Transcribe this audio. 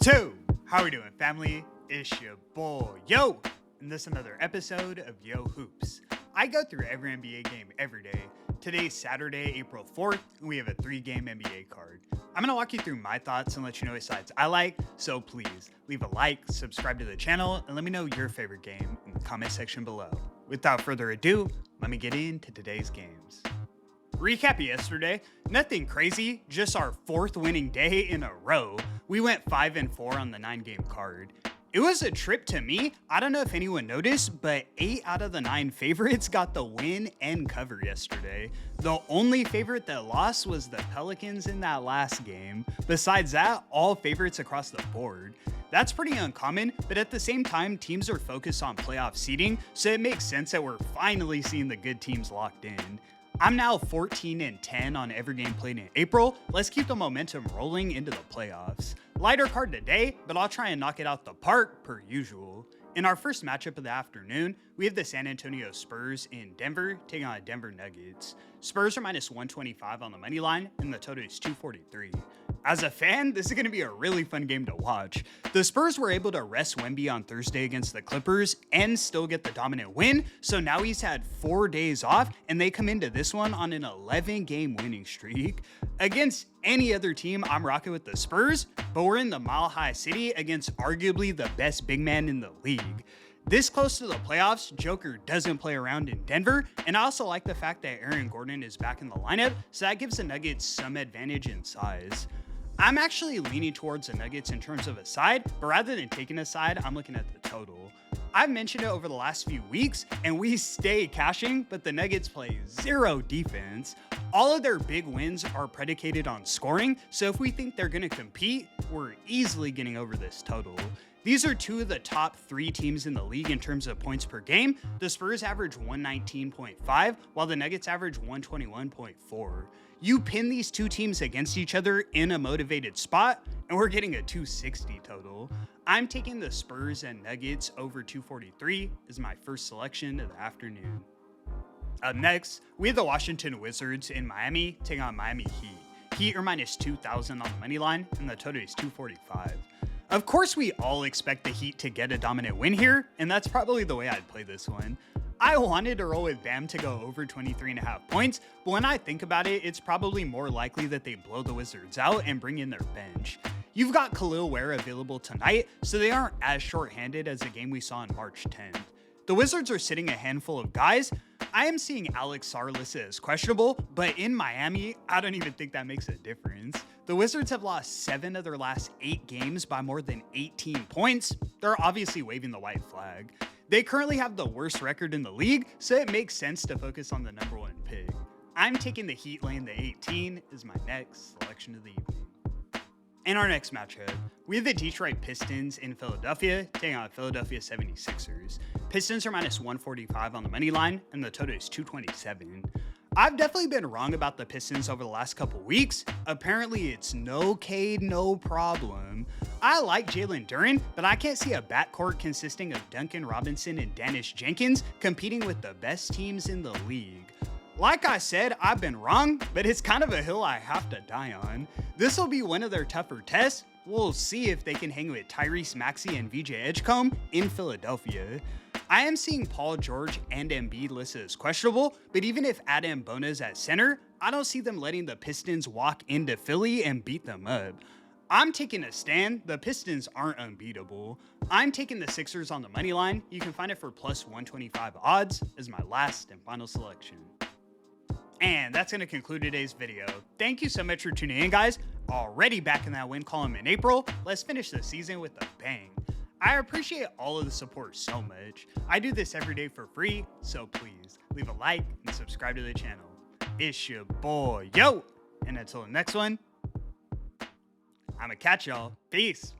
two. How we doing, family? It's your boy, Yo, and this is another episode of YoHoops. I go through every NBA game every day. Today's Saturday, April 4th, and we have a 3-game NBA card. I'm going to walk you through my thoughts and let you know what sides I like, so please leave a like, subscribe to the channel, and let me know your favorite game in the comment section below. Without further ado, let me get into today's games. Recap yesterday, nothing crazy, just our 4th winning day in a row. We went 5-4 on the 9-game card. It was a trip to me. I don't know if anyone noticed, but 8 out of the 9 favorites got the win and cover yesterday. The only favorite that lost was the Pelicans in that last game. Besides that, all favorites across the board. That's pretty uncommon, but at the same time, teams are focused on playoff seeding, so it makes sense that we're finally seeing the good teams locked in. I'm now 14-10 on every game played in April. Let's keep the momentum rolling into the playoffs. Lighter card today, but I'll try and knock it out the park per usual. In our first matchup of the afternoon, we have the San Antonio Spurs in Denver taking on Denver Nuggets. Spurs are minus 125 on the money line, and the total is 243. As a fan, this is going to be a really fun game to watch. The Spurs were able to rest Wemby on Thursday against the Clippers and still get the dominant win, so now he's had 4 days off, and they come into this one on an 11-game winning streak. Against any other team, I'm rocking with the Spurs, but we're in the Mile High City against arguably the best big man in the league. This close to the playoffs, Joker doesn't play around in Denver, and I also like the fact that Aaron Gordon is back in the lineup, so that gives the Nuggets some advantage in size. I'm actually leaning towards the Nuggets in terms of a side, but rather than taking a side, I'm looking at the total. I've mentioned it over the last few weeks, and we stay cashing, but the Nuggets play zero defense. All of their big wins are predicated on scoring, so if we think they're going to compete, we're easily getting over this total. These are 2 of the top 3 teams in the league in terms of points per game. The Spurs average 119.5, while the Nuggets average 121.4. You pin these 2 teams against each other in a motivated spot, and we're getting a 260 total. I'm taking the Spurs and Nuggets over 243 as my first selection of the afternoon. Up next, we have the Washington Wizards in Miami taking on Miami Heat. Heat are minus 2,000 on the money line, and the total is 245. Of course, we all expect the Heat to get a dominant win here, and that's probably the way I'd play this one. I wanted to roll with Bam to go over 23.5 points, but when I think about it, it's probably more likely that they blow the Wizards out and bring in their bench. You've got Khalil Ware available tonight, so they aren't as short-handed as the game we saw on March 10th. The Wizards are sitting a handful of guys. I am seeing Alex Sarr listed as questionable, but in Miami, I don't even think that makes a difference. The Wizards have lost 7 of their last 8 games by more than 18 points. They're obviously waving the white flag. They currently have the worst record in the league, so it makes sense to focus on the number 1 pick. I'm taking the Heat laying the 18 as my next selection of the evening. In our next matchup, we have the Detroit Pistons in Philadelphia taking on Philadelphia 76ers. Pistons are minus 145 on the money line, and the total is 227. I've definitely been wrong about the Pistons over the last couple weeks. Apparently, it's no Cade, no problem. I like Jalen Duren, but I can't see a backcourt consisting of Duncan Robinson and Dennis Jenkins competing with the best teams in the league. Like I said, I've been wrong, but it's kind of a hill I have to die on. This will be one of their tougher tests. We'll see if they can hang with Tyrese Maxey and VJ Edgecombe in Philadelphia. I am seeing Paul George and Embiid listed as questionable, but even if Adam Bona's at center, I don't see them letting the Pistons walk into Philly and beat them up. I'm taking a stand. The Pistons aren't unbeatable. I'm taking the Sixers on the money line. You can find it for plus 125 odds as my last and final selection. And that's going to conclude today's video. Thank you so much for tuning in, guys. Already back in that win column in April. Let's finish the season with a bang. I appreciate all of the support so much. I do this every day for free, so please leave a like and subscribe to the channel. It's your boy, Yo! And until the next one, I'ma catch y'all. Peace.